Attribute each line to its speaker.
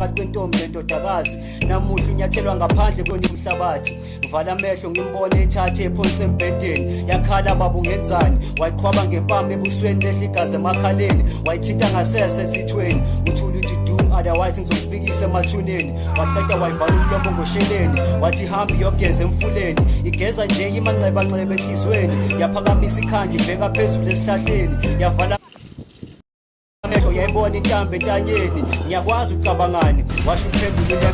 Speaker 1: kwentombi lendodakazi namuhla unyathelwa ngaphandle kwenimhlabathi ngivala amehlo ngimbone ethathe ephonse embedeni yakhala baba ungenzani wayiqhwaba ngempama ebusweni lehle igazi emakhaleni wayithinta ngasese esithweni uthula uthi do otherwise ngizokufikisa emathuneni waqeda wayivala umlomo ngosheleni wathi hambi yogeza emfuleni igeza nje imanxeba-nxeba enhlizweni yaphakamisa ikhanda ibheka phezulu esihlahleni yavala amehlo yayibona intambo entanyeni ngiyakwazi ucabangani washo uphendulile